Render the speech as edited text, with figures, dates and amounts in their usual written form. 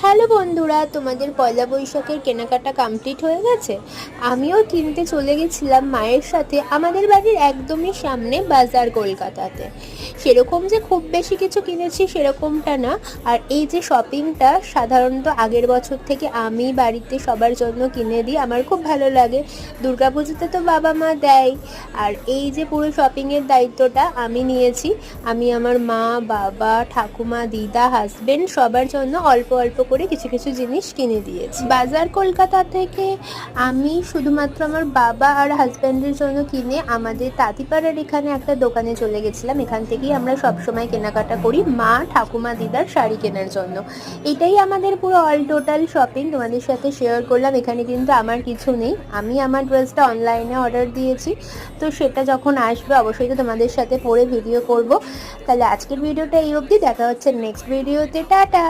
Hello বন্ধুরা, তোমাদের পয়লা বৈশাখের কেনাকাটা কমপ্লিট হয়ে গেছে। আমিও কিনতে চলে গেছিলাম মায়ের সাথে আমাদের বাড়ির একদমই সামনে বাজার কলকাতাতে। সেরকম যে খুব বেশি কিছু কিনেছি সেরকমটা না। আর এই যে শপিংটা সাধারণত আগের বছর থেকে আমি বাড়িতে সবার জন্য কিনে দিই, আমার খুব ভালো লাগে। দুর্গাপুজোতে তো বাবা মা দেয়, আর এই যে পুরো শপিংয়ের দায়িত্বটা আমি নিয়েছি। আমি আমার মা, বাবা, ঠাকুমা, দিদা, হাজবেন্ড সবার জন্য অল্প অল্প করে কিছু কিছু জিনিস কিনে দিয়েছি। বাজার কলকাতা থেকে আমি শুধুমাত্র আমার বাবা আর হাজব্যান্ডের জন্য কিনে আমাদের তাঁতিপাড়ার এখানে একটা দোকানে চলে গেছিলাম। এখান থেকেই আমরা সবসময় কেনাকাটা করি মা, ঠাকুমা, দিদার শাড়ি কেনার জন্য। এটাই আমাদের পুরো অল টোটাল শপিং তোমাদের সাথে শেয়ার করলাম। এখানে কিন্তু আমার কিছু নেই, আমি আমার ড্রেসটা অনলাইনে অর্ডার দিয়েছি, তো সেটা যখন আসবে অবশ্যই তো তোমাদের সাথে পরে ভিডিও করব। তাহলে আজকের ভিডিওটা এই অবধি, দেখা হচ্ছে নেক্সট ভিডিওতে। টাটা।